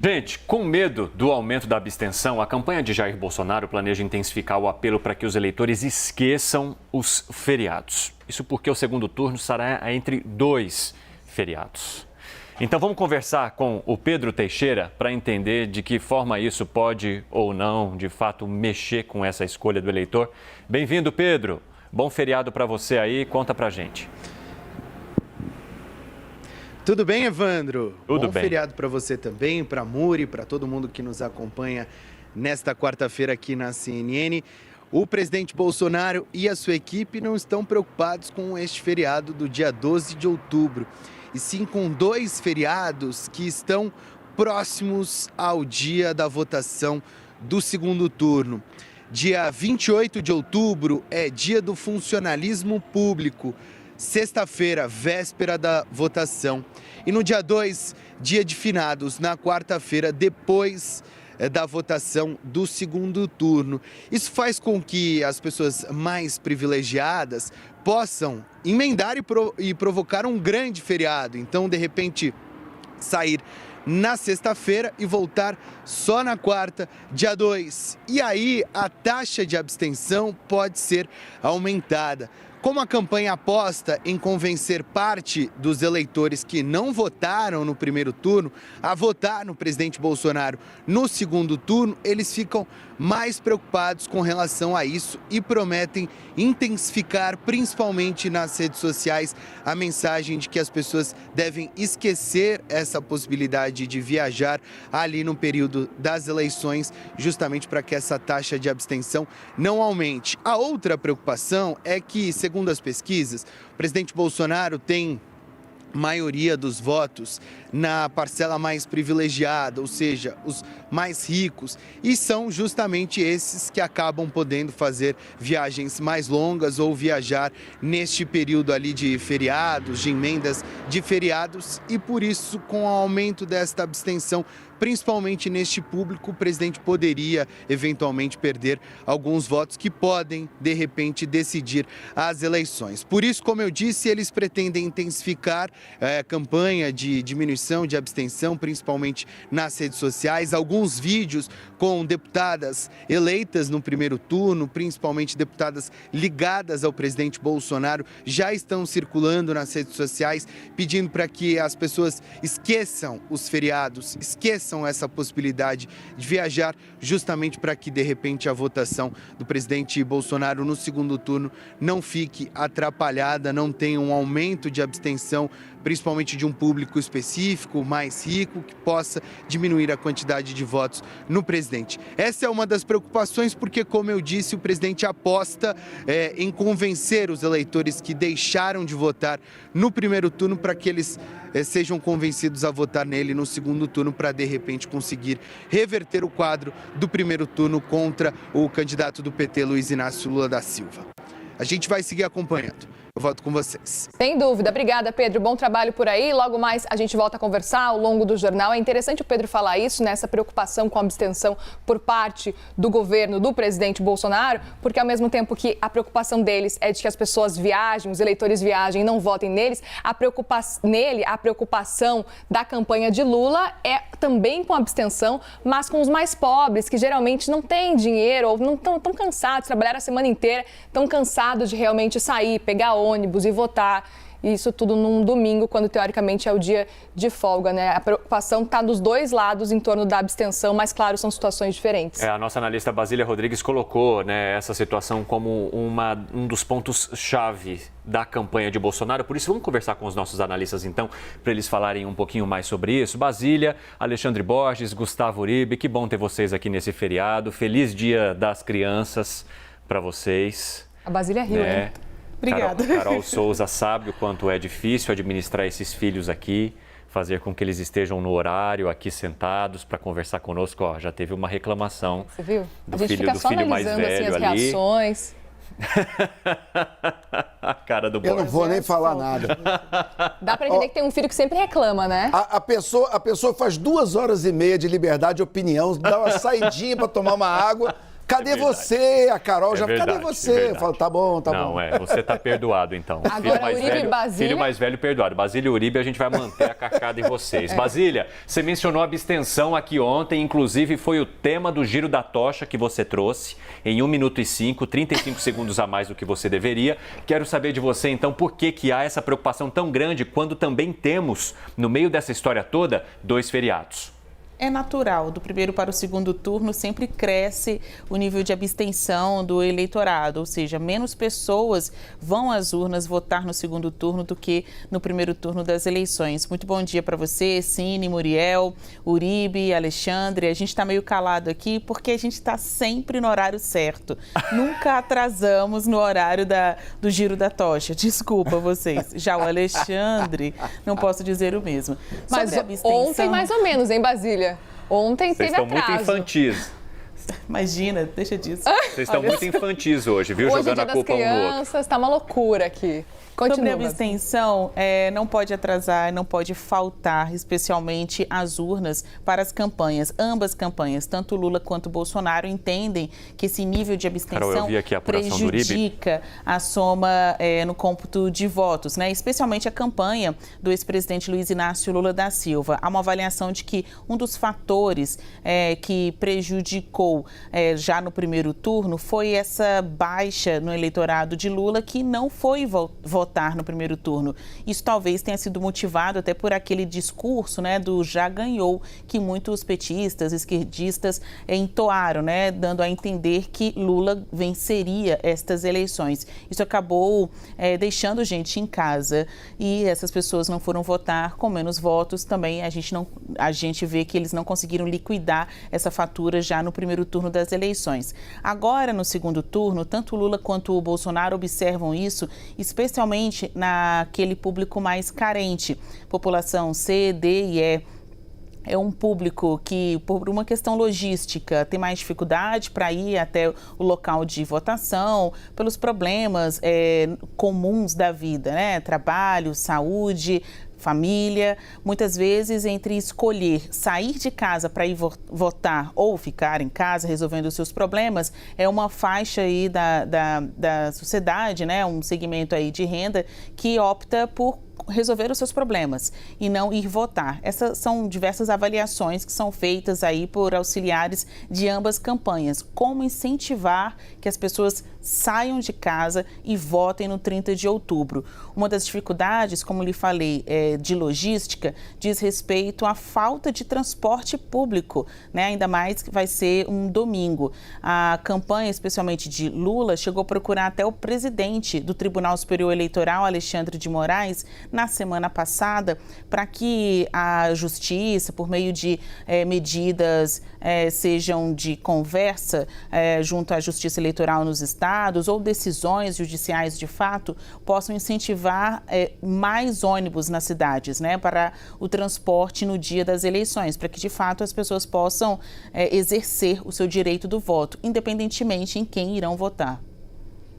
Gente, com medo do aumento da abstenção, a campanha de Jair Bolsonaro planeja intensificar o apelo para que os eleitores esqueçam os feriados. Isso porque o segundo turno será entre 2 feriados. Então vamos conversar com o Pedro Teixeira para entender de que forma isso pode ou não, de fato, mexer com essa escolha do eleitor. Bem-vindo, Pedro. Bom feriado para você aí, conta pra gente. Tudo bem, Evandro? Tudo bem. Bom feriado para você também, para a Muri, para todo mundo que nos acompanha nesta quarta-feira aqui na CNN. O presidente Bolsonaro e a sua equipe não estão preocupados com este feriado do dia 12 de outubro, e sim com 2 feriados que estão próximos ao dia da votação do segundo turno. Dia 28 de outubro é dia do funcionalismo público. Sexta-feira, véspera da votação. E no dia 2, dia de finados, na quarta-feira, depois da votação do segundo turno. Isso faz com que as pessoas mais privilegiadas possam emendar e provocar um grande feriado. Então, de repente, sair na sexta-feira e voltar só na quarta, dia 2. E aí, a taxa de abstenção pode ser aumentada. Como a campanha aposta em convencer parte dos eleitores que não votaram no primeiro turno a votar no presidente Bolsonaro no segundo turno, eles ficam mais preocupados com relação a isso e prometem intensificar, principalmente nas redes sociais, a mensagem de que as pessoas devem esquecer essa possibilidade de viajar ali no período das eleições, justamente para que essa taxa de abstenção não aumente. A outra preocupação é que, segundo as pesquisas, o presidente Bolsonaro tem maioria dos votos na parcela mais privilegiada, ou seja, os mais ricos, e são justamente esses que acabam podendo fazer viagens mais longas ou viajar neste período ali de feriados, de emendas de feriados, e por isso, com o aumento desta abstenção, principalmente neste público, o presidente poderia eventualmente perder alguns votos que podem, de repente, decidir as eleições. Por isso, como eu disse, eles pretendem intensificar a campanha de diminuição de abstenção, principalmente nas redes sociais. Alguns vídeos com deputadas eleitas no primeiro turno, principalmente deputadas ligadas ao presidente Bolsonaro, já estão circulando nas redes sociais, pedindo para que as pessoas esqueçam os feriados, esqueçam essa possibilidade de viajar, justamente para que, de repente, a votação do presidente Bolsonaro no segundo turno não fique atrapalhada, não tenha um aumento de abstenção, principalmente de um público específico, mais rico, que possa diminuir a quantidade de votos no presidente. Essa é uma das preocupações porque, como eu disse, o presidente aposta em convencer os eleitores que deixaram de votar no primeiro turno para que eles sejam convencidos a votar nele no segundo turno para, de repente, conseguir reverter o quadro do primeiro turno contra o candidato do PT, Luiz Inácio Lula da Silva. A gente vai seguir acompanhando. Eu volto com vocês. Sem dúvida. Obrigada, Pedro. Bom trabalho por aí. Logo mais a gente volta a conversar ao longo do jornal. É interessante o Pedro falar isso, nessa preocupação com a abstenção por parte do governo do presidente Bolsonaro, porque ao mesmo tempo que a preocupação deles é de que as pessoas viajem, os eleitores viajem e não votem neles, a preocupação da campanha de Lula é também com a abstenção, mas com os mais pobres, que geralmente não têm dinheiro ou não estão cansados, trabalharam a semana inteira, estão cansados de realmente sair, pegar ônibus e votar. Isso tudo num domingo, quando teoricamente é o dia de folga, né? A preocupação está dos dois lados em torno da abstenção, mas claro, são situações diferentes. A nossa analista Basília Rodrigues colocou, né, essa situação como um dos pontos-chave da campanha de Bolsonaro. Por isso, vamos conversar com os nossos analistas, então, para eles falarem um pouquinho mais sobre isso. Basília, Alexandre Borges, Gustavo Uribe, que bom ter vocês aqui nesse feriado. Feliz Dia das Crianças para vocês. A Basília riu, né? hein? Obrigada. Carol Souza sabe o quanto é difícil administrar esses filhos aqui, fazer com que eles estejam no horário aqui sentados para conversar conosco. Ó, já teve uma reclamação. Você viu? Do a gente filho, fica do só filho mais analisando velho assim, as ali. Reações. A cara do Eu não vou nem falar nada. Dá para entender que tem um filho que sempre reclama, né? A pessoa faz 2 horas e meia de liberdade de opinião, dá uma saidinha para tomar uma água, cadê você? A Carol já, verdade, cadê você? Eu falo, tá bom, tá bom. Não, você tá perdoado, então. Agora, Uribe e Basília... Filho mais velho perdoado. Basília e Uribe, a gente vai manter a carcada em vocês. Basília, você mencionou a abstenção aqui ontem, inclusive foi o tema do Giro da Tocha que você trouxe, em 1 minuto e 5, 35 segundos a mais do que você deveria. Quero saber de você, então, por que há essa preocupação tão grande quando também temos, no meio dessa história toda, 2 feriados? É natural, do primeiro para o segundo turno sempre cresce o nível de abstenção do eleitorado, ou seja, menos pessoas vão às urnas votar no segundo turno do que no primeiro turno das eleições. Muito bom dia para você, Cine, Muriel, Uribe, Alexandre. A gente está meio calado aqui porque a gente está sempre no horário certo. Nunca atrasamos no horário do Giro da Tocha. Desculpa vocês. Já o Alexandre, não posso dizer o mesmo. Mas ontem mais ou menos, hein, Basília? Ontem Vocês teve estão atraso. muito infantis. Imagina, deixa disso. Vocês estão muito infantis hoje, viu? Hoje Jogando é a dia culpa das um no outro. crianças, tá uma loucura aqui. Sobre Continua, a abstenção, não pode atrasar, não pode faltar, especialmente as urnas para as campanhas. Ambas campanhas, tanto Lula quanto Bolsonaro, entendem que esse nível de abstenção Carol, eu vi aqui a apuração do Uribe. prejudica a soma no cômputo de votos, né? Especialmente a campanha do ex-presidente Luiz Inácio Lula da Silva. Há uma avaliação de que um dos fatores que prejudicou já no primeiro turno foi essa baixa no eleitorado de Lula, que não foi votar no primeiro turno. Isso talvez tenha sido motivado até por aquele discurso, né, do já ganhou, que muitos petistas, esquerdistas entoaram, né, dando a entender que Lula venceria estas eleições. Isso acabou deixando gente em casa e essas pessoas não foram votar com menos votos. Também a gente vê que eles não conseguiram liquidar essa fatura já no primeiro turno das eleições. Agora, no segundo turno, tanto Lula quanto o Bolsonaro observam isso, especialmente naquele público mais carente, população C, D e E. É um público que, por uma questão logística, tem mais dificuldade para ir até o local de votação, pelos problemas comuns da vida, né? Trabalho, saúde, família. Muitas vezes, entre escolher sair de casa para ir votar ou ficar em casa resolvendo os seus problemas, é uma faixa aí da sociedade, né? Um segmento aí de renda que opta por resolver os seus problemas e não ir votar. Essas são diversas avaliações que são feitas aí por auxiliares de ambas campanhas. Como incentivar que as pessoas saiam de casa e votem no 30 de outubro. Uma das dificuldades, como lhe falei, de logística, diz respeito à falta de transporte público, né? Ainda mais que vai ser um domingo. A campanha, especialmente de Lula, chegou a procurar até o presidente do Tribunal Superior Eleitoral, Alexandre de Moraes, na semana passada, para que a Justiça, por meio de medidas, sejam de conversa junto à Justiça Eleitoral nos estados ou decisões judiciais de fato, possam incentivar mais ônibus nas cidades, né, para o transporte no dia das eleições, para que de fato as pessoas possam exercer o seu direito do voto, independentemente em quem irão votar.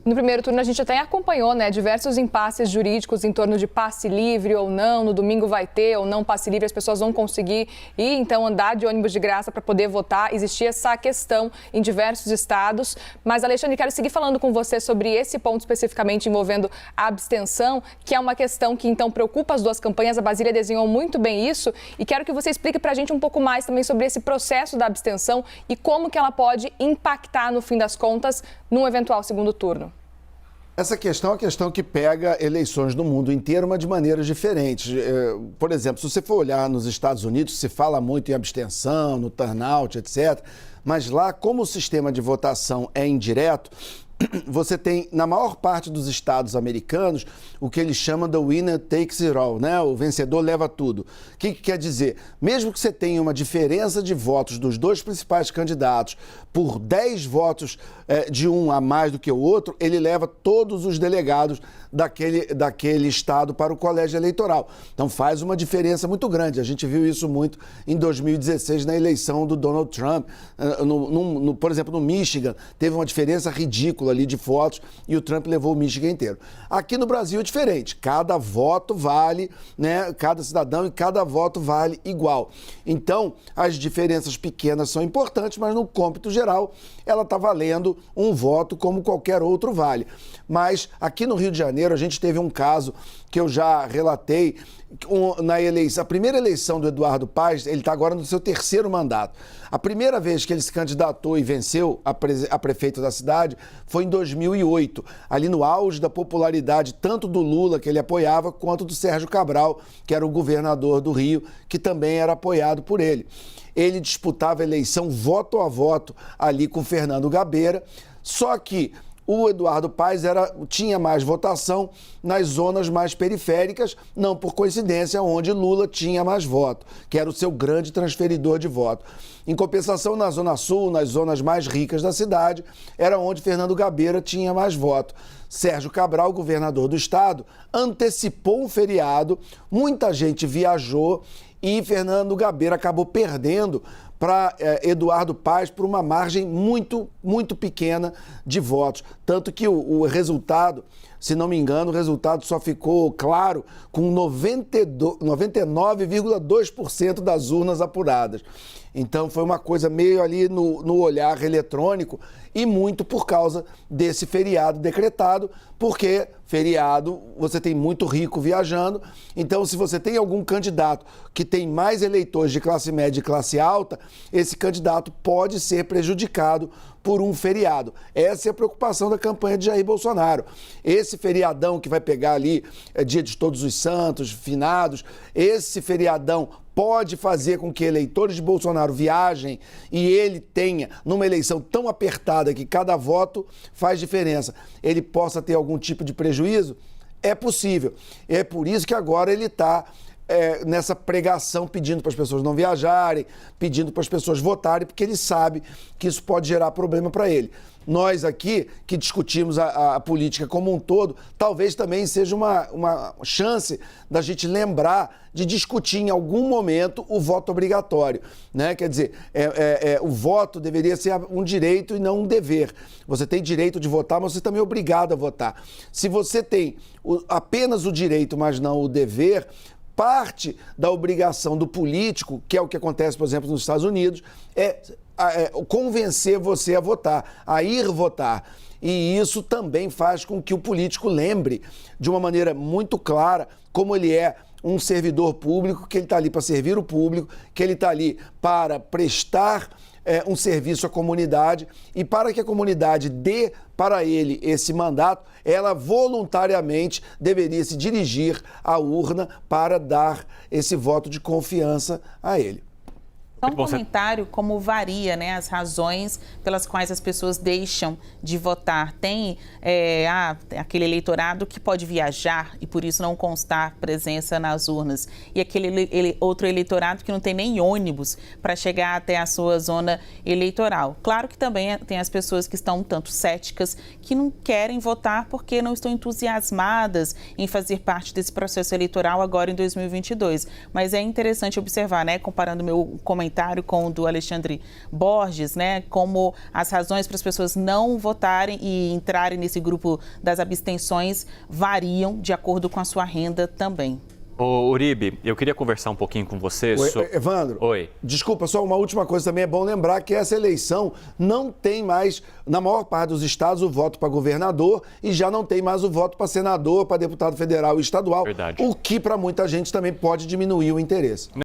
No primeiro turno, a gente até acompanhou, né, diversos impasses jurídicos em torno de passe livre ou não. No domingo vai ter ou não passe livre, as pessoas vão conseguir ir, então, andar de ônibus de graça para poder votar. Existia essa questão em diversos estados. Mas, Alexandre, quero seguir falando com você sobre esse ponto especificamente envolvendo a abstenção, que é uma questão que, então, preocupa as duas campanhas. A Basília desenhou muito bem isso. E quero que você explique para a gente um pouco mais também sobre esse processo da abstenção e como que ela pode impactar, no fim das contas, num eventual segundo turno. Essa questão é uma questão que pega eleições no mundo inteiro, mas de maneiras diferentes. Por exemplo, se você for olhar nos Estados Unidos, se fala muito em abstenção, no turnout, etc. Mas lá, como o sistema de votação é indireto, você tem, na maior parte dos estados americanos, o que eles chamam de winner takes it all, né? O vencedor leva tudo. O que quer dizer? Mesmo que você tenha uma diferença de votos dos dois principais candidatos por 10 votos de um a mais do que o outro, ele leva todos os delegados daquele estado para o colégio eleitoral. Então faz uma diferença muito grande. A gente viu isso muito em 2016 na eleição do Donald Trump. Por exemplo, no Michigan, teve uma diferença ridícula ali de votos e o Trump levou o Michigan inteiro. Aqui no Brasil é diferente. Cada voto vale, né? Cada cidadão e cada voto vale igual. Então, as diferenças pequenas são importantes, mas no cômputo geral, ela está valendo um voto como qualquer outro vale. Mas aqui no Rio de Janeiro, a gente teve um caso que eu já relatei, a primeira eleição do Eduardo Paes, ele está agora no seu 3º mandato. A primeira vez que ele se candidatou e venceu a prefeito da cidade foi em 2008, ali no auge da popularidade tanto do Lula, que ele apoiava, quanto do Sérgio Cabral, que era o governador do Rio, que também era apoiado por ele. Ele disputava a eleição voto a voto ali com Fernando Gabeira, só que o Eduardo Paes tinha mais votação nas zonas mais periféricas, não por coincidência, onde Lula tinha mais voto, que era o seu grande transferidor de voto. Em compensação, na Zona Sul, nas zonas mais ricas da cidade, era onde Fernando Gabeira tinha mais voto. Sérgio Cabral, governador do estado, antecipou um feriado, muita gente viajou e Fernando Gabeira acabou perdendo para Eduardo Paes por uma margem muito, muito pequena de votos. Tanto que o resultado, se não me engano, o resultado só ficou claro com 99,2% das urnas apuradas. Então foi uma coisa meio ali no olhar eletrônico e muito por causa desse feriado decretado, porque feriado você tem muito rico viajando, então se você tem algum candidato que tem mais eleitores de classe média e classe alta, esse candidato pode ser prejudicado por um feriado. Essa é a preocupação da campanha de Jair Bolsonaro. Esse feriadão que vai pegar ali, dia de Todos os Santos, finados, esse feriadão pode fazer com que eleitores de Bolsonaro viajem e ele tenha, numa eleição tão apertada que cada voto faz diferença, ele possa ter algum tipo de prejuízo? É possível. É por isso que agora ele está nessa pregação pedindo para as pessoas não viajarem, pedindo para as pessoas votarem, porque ele sabe que isso pode gerar problema para ele. Nós aqui, que discutimos a política como um todo, talvez também seja uma chance da gente lembrar de discutir em algum momento o voto obrigatório, né? Quer dizer, o voto deveria ser um direito e não um dever. Você tem direito de votar, mas você também é obrigado a votar. Se você tem apenas o direito, mas não o dever, parte da obrigação do político, que é o que acontece, por exemplo, nos Estados Unidos, é convencer você a votar, a ir votar. E isso também faz com que o político lembre de uma maneira muito clara como ele é um servidor público, que ele está ali para servir o público, que ele está ali para prestar um serviço à comunidade e para que a comunidade dê para ele esse mandato, ela voluntariamente deveria se dirigir à urna para dar esse voto de confiança a ele. Só um comentário como varia, né, as razões pelas quais as pessoas deixam de votar. Tem aquele eleitorado que pode viajar e por isso não constar presença nas urnas. E aquele outro eleitorado que não tem nem ônibus para chegar até a sua zona eleitoral. Claro que também tem as pessoas que estão um tanto céticas, que não querem votar porque não estão entusiasmadas em fazer parte desse processo eleitoral agora em 2022. Mas é interessante observar, né, comparando meu comentário com o do Alexandre Borges, né, como as razões para as pessoas não votarem e entrarem nesse grupo das abstenções variam de acordo com a sua renda também. Ô, Uribe, eu queria conversar um pouquinho com você. Evandro, Oi. Desculpa, só uma última coisa também. É bom lembrar que essa eleição não tem mais, na maior parte dos estados, o voto para governador e já não tem mais o voto para senador, para deputado federal e estadual. Verdade. O que para muita gente também pode diminuir o interesse.